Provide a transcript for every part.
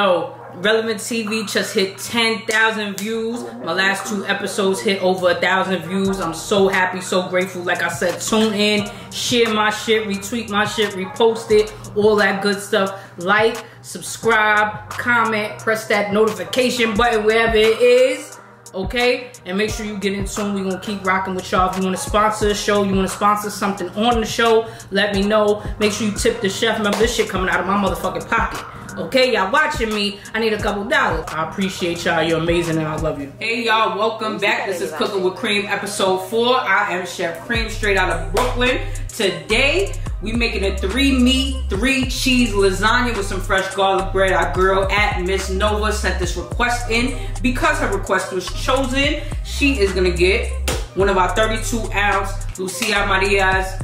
Yo, Relevant TV just hit 10,000 views. My last 2 episodes hit over 1,000 views. I'm so happy, so grateful. Like I said, tune in, share my shit, retweet my shit, repost it, all that good stuff. Like, subscribe, comment, press that notification button wherever it is. Okay? And make sure you get in tune. We're going to keep rocking with y'all. If you want to sponsor a show, you want to sponsor something on the show, let me know. Make sure you tip the chef. Remember, this shit coming out of my motherfucking pocket. Okay, y'all watching me, I need a couple dollars. I appreciate y'all. You're amazing and I love you. Hey, y'all, welcome back. This is Cooking with Cream, episode 4. I am Chef Cream, straight out of Brooklyn. Today, we making a 3-meat, 3-cheese lasagna with some fresh garlic bread. Our girl at Miss Nova sent this request in. Because her request was chosen, she is gonna get one of our 32-ounce Lucia Maria's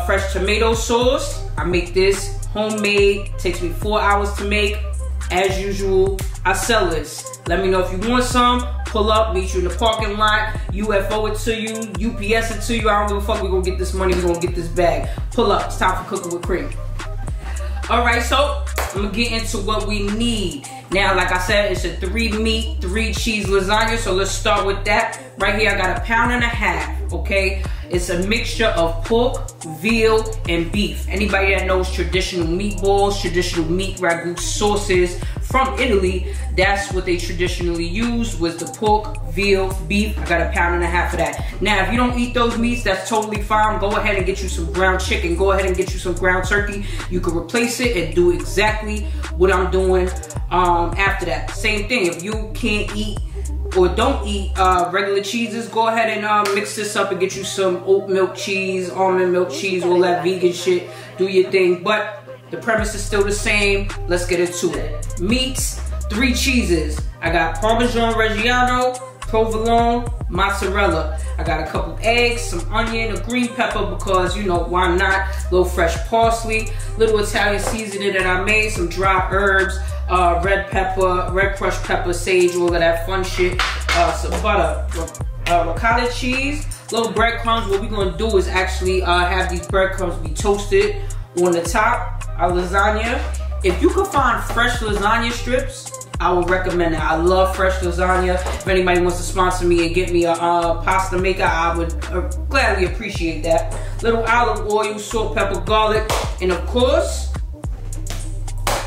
fresh tomato sauce. I make this homemade, takes me 4 hours to make. As usual, I sell this. Let me know if you want some. Pull up, meet you in the parking lot, UFO it to you, UPS it to you. I don't give a fuck. We're gonna get this money, we're gonna get this bag. Pull up, it's time for Cooking with Cream. Alright, so I'm gonna get into what we need. Now, like I said, it's a 3-meat, 3-cheese lasagna, so let's start with that. Right here, I got 1.5 pounds, okay? It's a mixture of pork, veal, and beef. Anybody that knows traditional meatballs, traditional meat ragu sauces from Italy, that's what they traditionally use, was the pork, veal, beef. I got 1.5 pounds of that. Now, if you don't eat those meats, that's totally fine. Go ahead and get you some ground chicken. Go ahead and get you some ground turkey. You can replace it and do exactly what I'm doing after that. Same thing, if you can't eat or don't eat regular cheeses, go ahead and mix this up and get you some oat milk cheese, almond milk cheese, all that vegan shit. Do your thing, but the premise is still the same. Let's get into it. Meats, 3 cheeses. I got Parmesan Reggiano, provolone, mozzarella. I got a couple eggs, some onion, a green pepper because, you know, why not? A little fresh parsley, little Italian seasoning that I made, some dry herbs, red pepper, red crushed pepper, sage, all of that fun shit. Some butter, ricotta cheese, little breadcrumbs. What we're gonna do is actually have these breadcrumbs be toasted on the top. Our lasagna. If you can find fresh lasagna strips, I would recommend that. I love fresh lasagna. If anybody wants to sponsor me and get me a pasta maker, I would gladly appreciate that. Little olive oil, salt, pepper, garlic, and of course,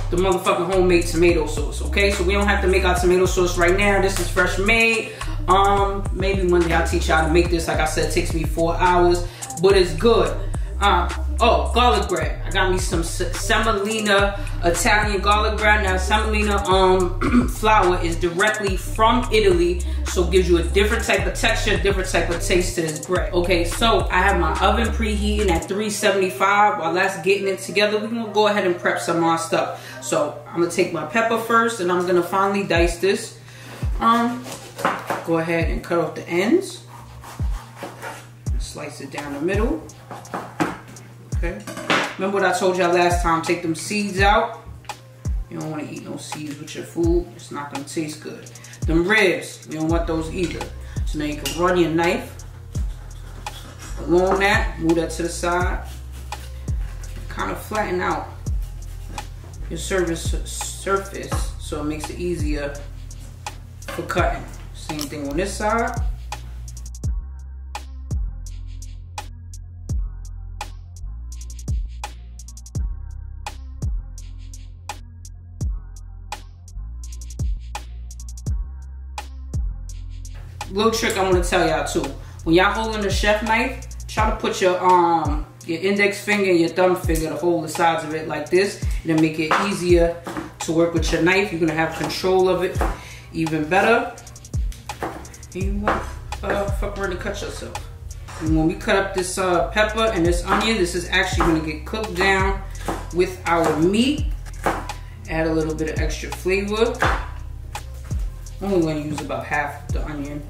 the motherfucking homemade tomato sauce, okay? So we don't have to make our tomato sauce right now. This is fresh made. Maybe one day I'll teach y'all to make this. Like I said, it takes me 4 hours, but it's good. Oh, garlic bread. I got me some semolina Italian garlic bread. Now, semolina flour is directly from Italy, so it gives you a different type of texture, different type of taste to this bread. Okay, so I have my oven preheating at 375. While that's getting it together, we're gonna go ahead and prep some more stuff. So I'm gonna take my pepper first, and I'm gonna finally dice this. Go ahead and cut off the ends. Slice it down the middle. Okay. Remember what I told y'all last time, take them seeds out. You don't want to eat no seeds with your food. It's not going to taste good. Them ribs, you don't want those either. So now you can run your knife along that, move that to the side. Kind of flatten out your surface so it makes it easier for cutting. Same thing on this side. Little trick I want to tell y'all too. When y'all holding the chef knife, try to put your index finger and your thumb finger to hold the sides of it like this. It'll make it easier to work with your knife. You're gonna have control of it even better. And you won't fuck around and cut yourself. And when we cut up this pepper and this onion, this is actually gonna get cooked down with our meat. Add a little bit of extra flavor. I'm only gonna use about half the onion.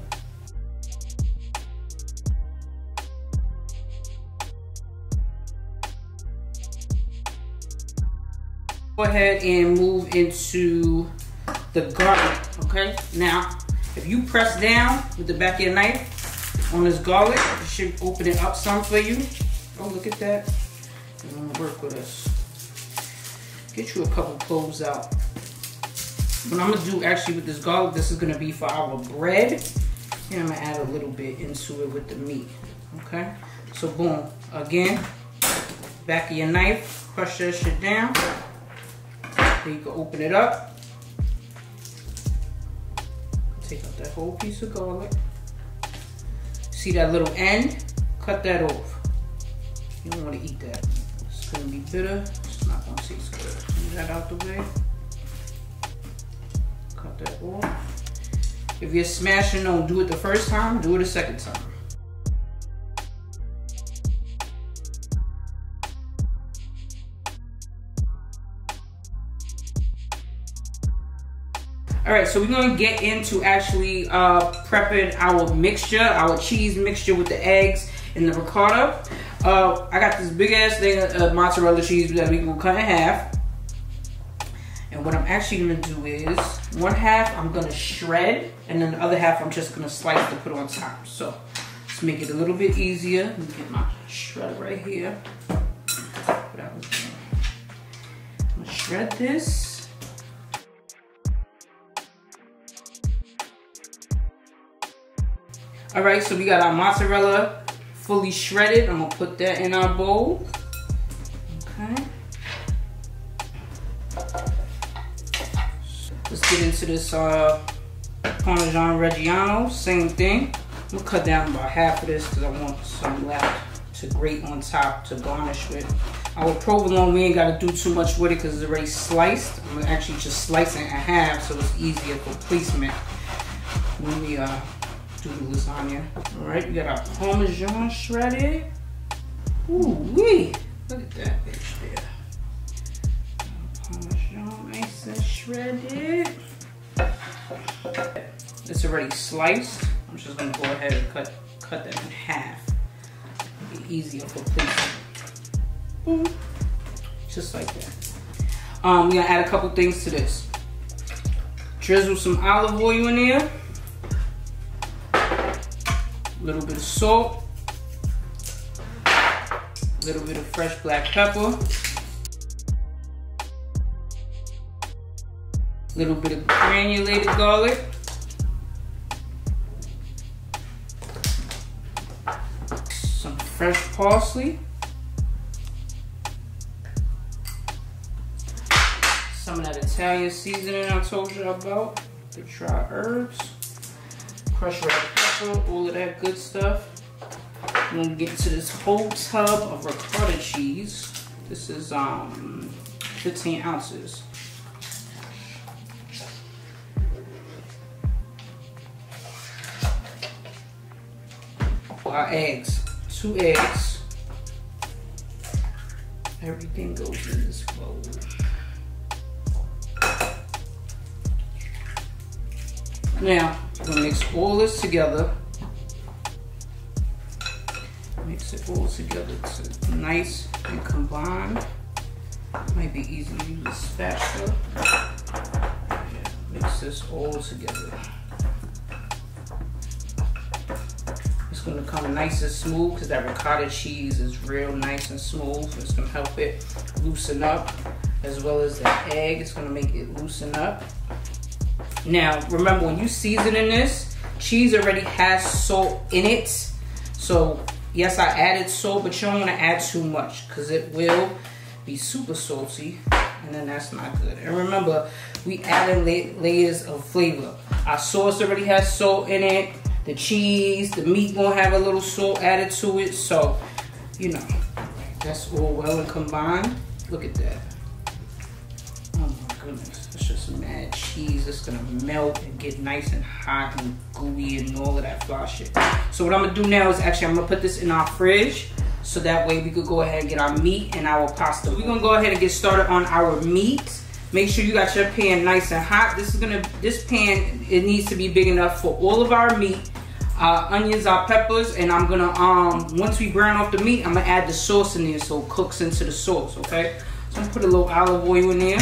Go ahead and move into the garlic, okay? Now, if you press down with the back of your knife on this garlic, it should open it up some for you. Oh, look at that. It's gonna work with us. Get you a couple cloves out. What I'm gonna do actually with this garlic, this is gonna be for our bread. And I'm gonna add a little bit into it with the meat, okay? So boom, again, back of your knife, crush that shit down. Then you can open it up. Take out that whole piece of garlic. See that little end? Cut that off. You don't wanna eat that. It's gonna be bitter, it's not gonna taste good. Move that out the way. Cut that off. If you're smashing, don't do it the first time, do it a second time. All right, so we're gonna get into actually prepping our mixture, our cheese mixture with the eggs and the ricotta. I got this big ass thing of mozzarella cheese that we gonna cut in half. And what I'm actually gonna do is, one half I'm gonna shred, and then the other half I'm just gonna slice to put on top. So let's make it a little bit easier. Let me get my shredder right here. I'm gonna shred this. All right, so we got our mozzarella fully shredded. I'm gonna put that in our bowl. Okay. Let's get into this Parmesan Reggiano, same thing. I'm gonna cut down about half of this because I want some left to grate on top to garnish with. Our provolone, we ain't gotta do too much with it because it's already sliced. I'm gonna actually just slice it in half so it's easier for placement when we do the lasagna. All right, we got our Parmesan shredded. Ooh wee, look at that bitch there. Parmesan nice and shredded. It's already sliced. I'm just gonna go ahead and cut that in half. Be easier for placement. Boom. Just like that. We're gonna add a couple things to this. Drizzle some olive oil in there. A little bit of salt. A little bit of fresh black pepper. A little bit of granulated garlic. Some fresh parsley. Some of that Italian seasoning I told you about. The dry herbs. Crushed red pepper, all of that good stuff. I'm gonna get to this whole tub of ricotta cheese. This is 15 ounces. Our eggs, 2 eggs. Everything goes in this bowl. Now, we're gonna mix all this together. Mix it all together to nice and combined. Might be easy to use a spatula. Yeah, mix this all together. It's gonna come nice and smooth because that ricotta cheese is real nice and smooth. It's gonna help it loosen up, as well as the egg. It's gonna make it loosen up. Now, remember when you seasoning this, cheese already has salt in it. So, yes, I added salt, but you don't want to add too much because it will be super salty, and then that's not good. And remember, we added layers of flavor. Our sauce already has salt in it. The cheese, the meat gonna have a little salt added to it. So, you know, that's all well and combined. Look at that. Oh my goodness. It's just mad cheese. It's gonna melt and get nice and hot and gooey and all of that fly shit. So what I'm gonna do now is actually I'm gonna put this in our fridge so that way we could go ahead and get our meat and our pasta. We're gonna go ahead and get started on our meat. Make sure you got your pan nice and hot. This pan, it needs to be big enough for all of our meat, our onions, our peppers, and I'm gonna once we brown off the meat, I'm gonna add the sauce in there so it cooks into the sauce, okay? So I'm gonna put a little olive oil in there.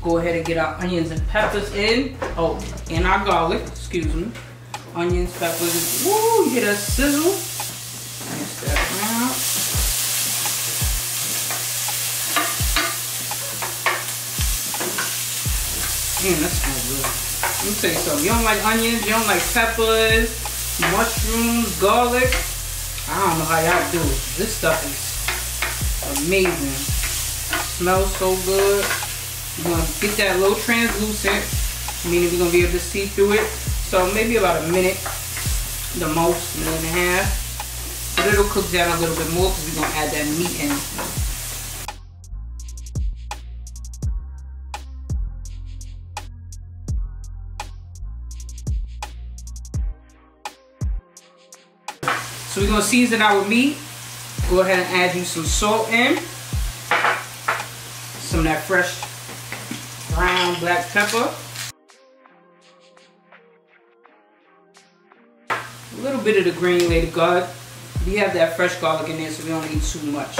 Go ahead and get our onions and peppers in. Oh, and our garlic, excuse me. Onions, peppers, woo, you hear that sizzle? Mix that around. Damn, that smells good. Let me tell you something. You don't like onions, you don't like peppers, mushrooms, garlic. I don't know how y'all do it. This stuff is amazing. Smells so good. You're gonna get that a little translucent, meaning we're gonna be able to see through it. So maybe about a minute, the most, minute and a half. But it'll cook down a little bit more because we're gonna add that meat in. So we're gonna season our meat. Go ahead and add you some salt in. Some of that fresh brown black pepper. A little bit of the granulated garlic. We have that fresh garlic in there, so we don't need too much.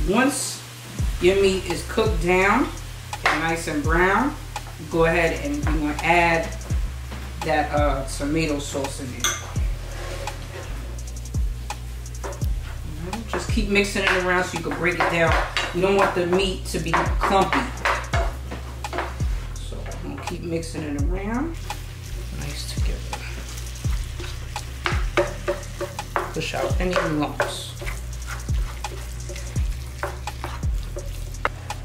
Once your meat is cooked down and nice and brown, go ahead and we're gonna add that tomato sauce in there. Just keep mixing it around so you can break it down. You don't want the meat to be clumpy. So I'm gonna keep mixing it around. Nice together. Push out any lumps.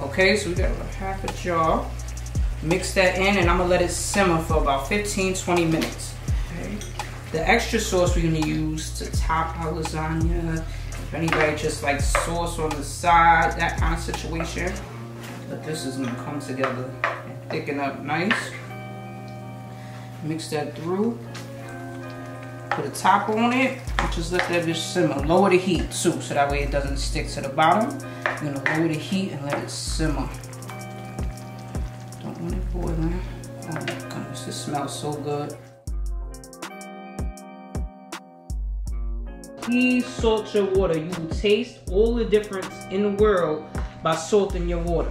Okay, so we got about half a jar. Mix that in and I'm gonna let it simmer for about 15-20 minutes. Okay. The extra sauce we're gonna use to top our lasagna. If anybody just like sauce on the side, that kind of situation. But this is gonna come together and thicken up nice. Mix that through. Put a top on it. And just let that bitch simmer. Lower the heat too, so that way it doesn't stick to the bottom. You're gonna lower the heat and let it simmer. Don't want it boiling. Oh my goodness, this smells so good. Please salt your water. You will taste all the difference in the world by salting your water.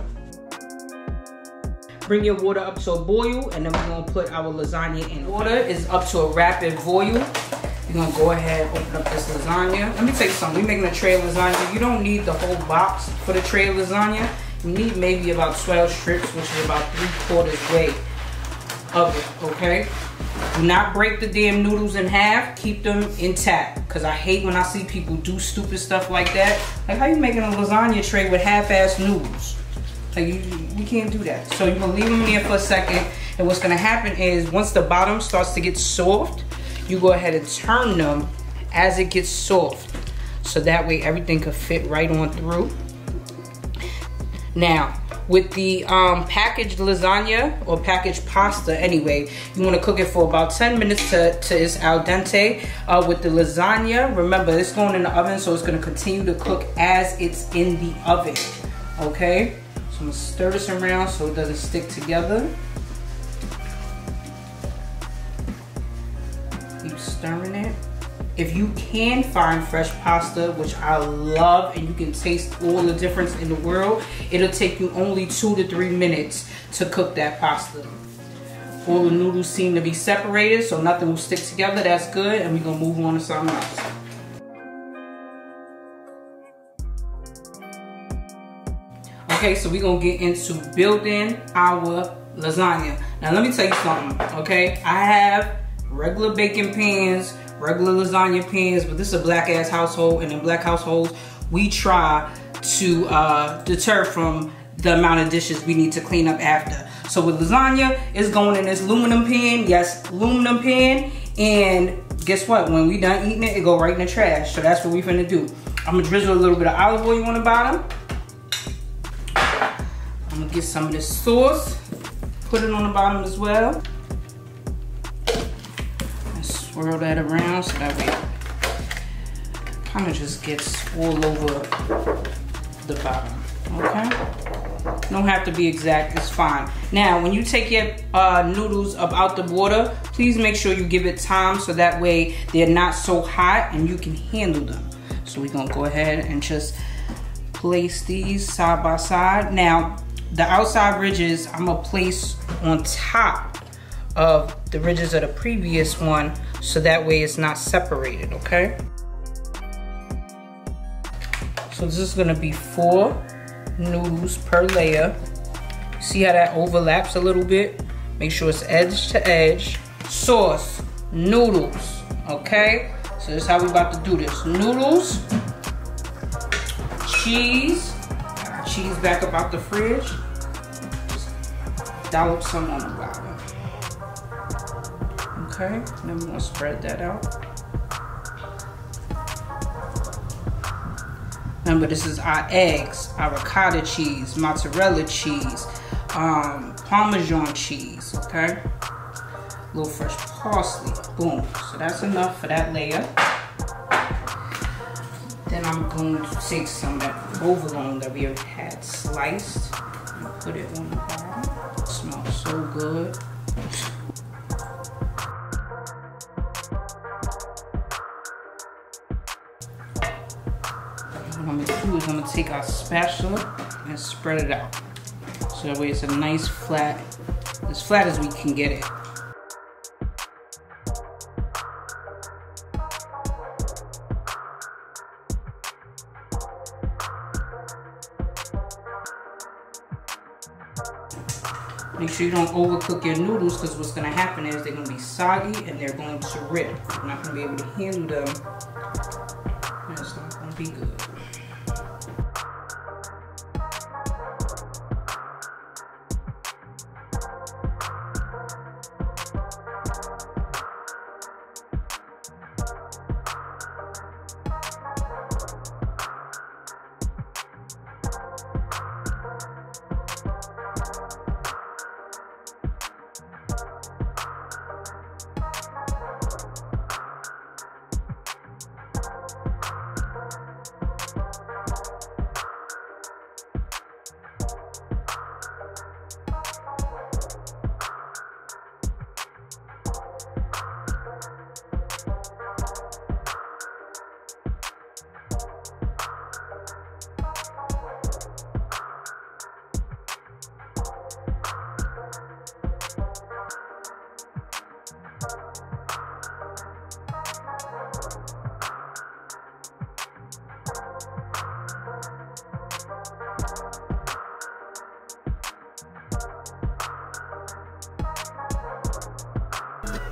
Bring your water up to a boil and then we're gonna put our lasagna in. Water is up to a rapid boil. You're gonna go ahead and open up this lasagna. Let me tell you something, we're making a tray of lasagna. You don't need the whole box for the tray of lasagna. You need maybe about 12 strips, which is about 3/4 weight of it, okay? Do not break the damn noodles in half. Keep them intact. Because I hate when I see people do stupid stuff like that. Like, how you making a lasagna tray with half-ass noodles? Like, you can't do that. So you're going to leave them in there for a second. And what's going to happen is, once the bottom starts to get soft, you go ahead and turn them as it gets soft. So that way everything can fit right on through. Now, with the packaged lasagna or packaged pasta anyway, you want to cook it for about 10 minutes to its al dente. With the lasagna, remember it's going in the oven, so it's going to continue to cook as it's in the oven. Okay, so I'm going to stir this around so it doesn't stick together. Keep stirring it. If you can find fresh pasta, which I love, and you can taste all the difference in the world, it'll take you only 2 to 3 minutes to cook that pasta. All the noodles seem to be separated, so nothing will stick together. That's good, and we're gonna move on to something else. Okay, so we're gonna get into building our lasagna. Now let me tell you something, okay? I have regular baking pans, regular lasagna pans, but this is a black ass household, and in black households we try to deter from the amount of dishes we need to clean up after. So with lasagna, it's going in this aluminum pan. Yes, aluminum pan. And guess what? When we done eating it, it go right in the trash. So that's what we finna do. I'm gonna drizzle a little bit of olive oil on the bottom. I'm gonna get some of this sauce, put it on the bottom as well. Swirl that around so that way it kind of just gets all over the bottom, okay? Don't have to be exact, it's fine. Now, when you take your noodles up out the water, please make sure you give it time so that way they're not so hot and you can handle them. So we're gonna go ahead and just place these side by side. Now, the outside ridges I'm gonna place on top of the ridges of the previous one, so that way it's not separated, okay? So this is gonna be 4 noodles per layer. See how that overlaps a little bit? Make sure it's edge to edge. Sauce, noodles, okay? So this is how we about to do this. Noodles, cheese. Cheese back up out the fridge. Just dollop some on the bottom. Okay, then we're gonna spread that out. Remember, this is our eggs, our ricotta cheese, mozzarella cheese, Parmesan cheese, okay? A little fresh parsley, boom. So that's enough for that layer. Then I'm going to take some of that provolone that we already had sliced and put it on the bottom. It smells so good. What I'm gonna do is I'm gonna take our spatula and spread it out. So that way it's a nice flat, as flat as we can get it. Make sure you don't overcook your noodles, because what's going to happen is they're going to be soggy and they're going to rip. You're not going to be able to handle them. And it's not going to be good.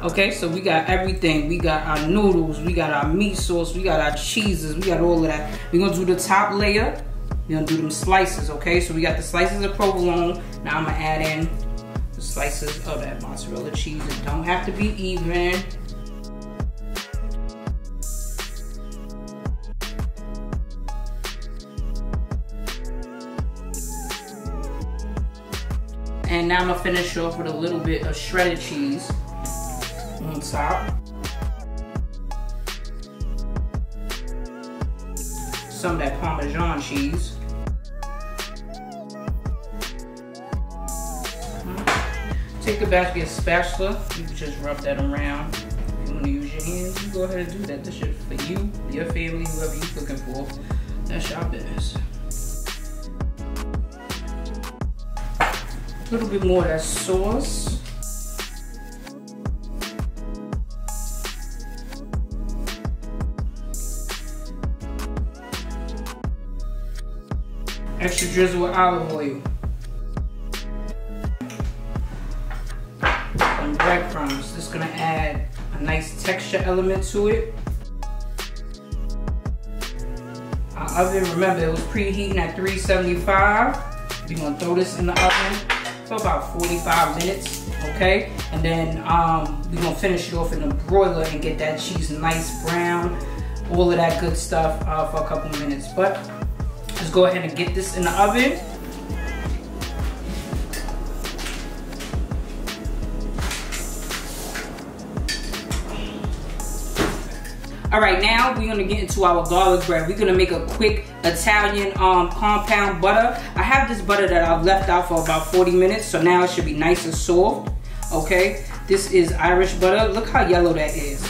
Okay, so we got everything. We got our noodles, we got our meat sauce, we got our cheeses, we got all of that. We're gonna do the top layer. We're gonna do them slices, okay? So we got the slices of provolone. Now I'm gonna add in the slices of that mozzarella cheese. It don't have to be even. And now I'm gonna finish off with a little bit of shredded cheese on top. Some of that Parmesan cheese. Take the basket spatula. You can just rub that around. If you want to use your hands, you go ahead and do that. This shit for you, your family, whoever you're cooking for. That's your business. A little bit more of that sauce. Extra drizzle with olive oil. Some breadcrumbs. This is gonna add a nice texture element to it. Our oven, remember, it was preheating at 375. We're gonna throw this in the oven for about 45 minutes, okay? And then we're gonna finish it off in the broiler and get that cheese nice brown, all of that good stuff for a couple minutes. But let's go ahead and get this in the oven. All right, now we're gonna get into our garlic bread. We're gonna make a quick Italian compound butter. I have this butter that I've left out for about 40 minutes, so now it should be nice and soft, okay? This is Irish butter. Look how yellow that is.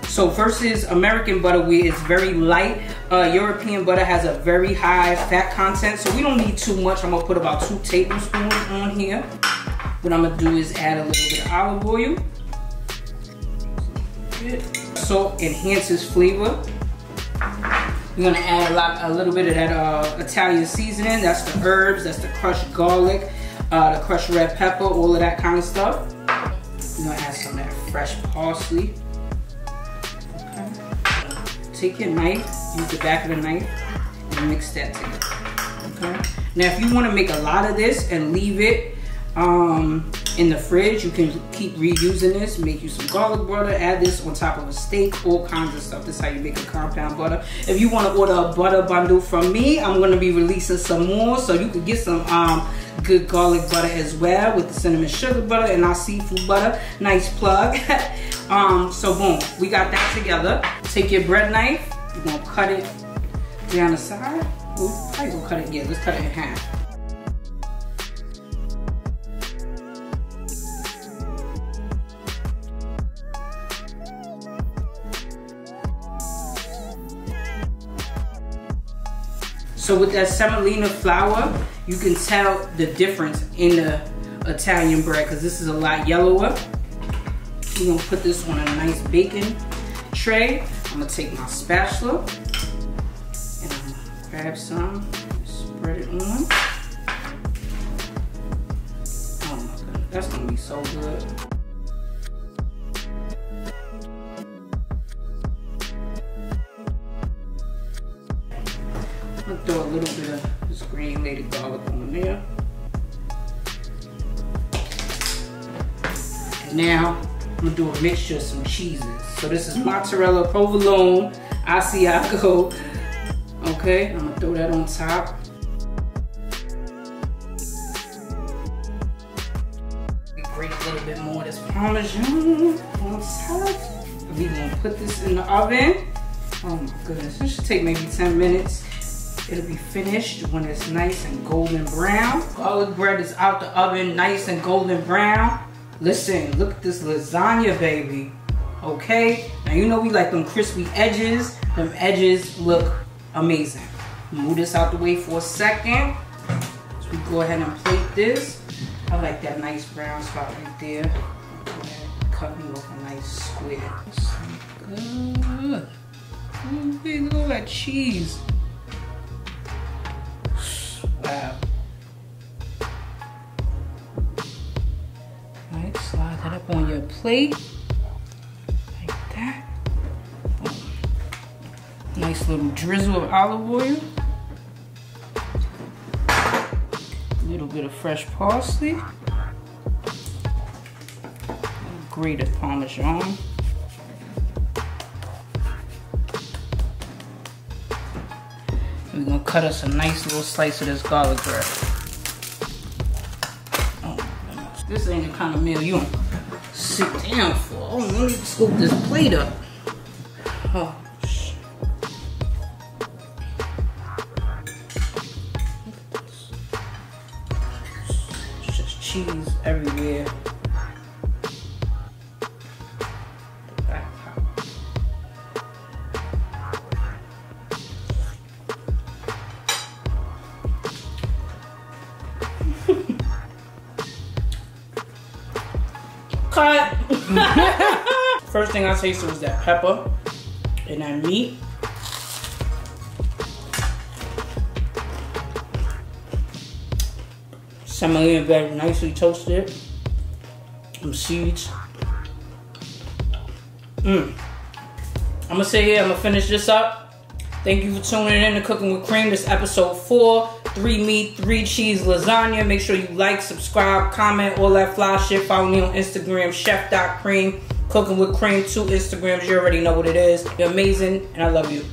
So versus American butter, where it's very light, European butter has a very high fat content, so we don't need too much. I'm gonna put about 2 tablespoons on here. What I'm gonna do is add a little bit of olive oil. Salt enhances flavor. We're gonna add a little bit of that Italian seasoning. That's the herbs, that's the crushed garlic, the crushed red pepper, all of that kind of stuff. We're gonna add some of that fresh parsley. Okay. Take your knife, use the back of the knife, and mix that together. Okay. Now, if you want to make a lot of this and leave it in the fridge, you can keep reusing this. Make you some garlic butter, add this on top of a steak, all kinds of stuff. This is how you make a compound butter. If you want to order a butter bundle from me, I'm going to be releasing some more, so you can get some good garlic butter as well with the cinnamon sugar butter and our seafood butter. Nice plug. So boom, we got that together. Take your bread knife, you're going to cut it down the side. Ooh, how you gonna cut it? Yeah, let's cut it in half. So with that semolina flour, you can tell the difference in the Italian bread because this is a lot yellower. We're gonna put this on a nice baking tray. I'm gonna take my spatula and I'm gonna grab some, spread it on. Oh my goodness, that's gonna be so good. I'm gonna throw a little bit of this green lady garlic on there. And now I'm gonna do a mixture of some cheeses. So this is mozzarella, provolone, Asiago. Okay, I'm gonna throw that on top. Grate a little bit more of this Parmesan on top. We're gonna put this in the oven. Oh my goodness, this should take maybe 10 minutes. It'll be finished when it's nice and golden brown. Garlic bread is out the oven, nice and golden brown. Listen, look at this lasagna, baby. Okay, now you know we like them crispy edges. Them edges look amazing. Move this out the way for a second. So we go ahead and plate this. I like that nice brown spot right there. Go ahead and cut me off a nice square. Good. Oh, hey, look at that cheese. Wow. Alright, slide that up on your plate. Like that. Nice little drizzle of olive oil. A little bit of fresh parsley. Grated Parmesan. We're gonna cut us a nice little slice of this garlic bread. Oh my goodness. This ain't the kind of meal you don't sit down for. Oh, let me scoop this plate up. Oh. It's just cheese everywhere. Cut. First thing I tasted was that pepper and that meat. Semolina bread nicely toasted. Some seeds. I'm gonna sit here, I'm gonna finish this up. Thank you for tuning in to Cooking with Cream. This is episode 4. 3 meat, 3 cheese lasagna. Make sure you like, subscribe, comment, all that fly shit. Follow me on Instagram, chef.cream. Cooking with Cream, 2 Instagrams. You already know what it is. You're amazing, and I love you.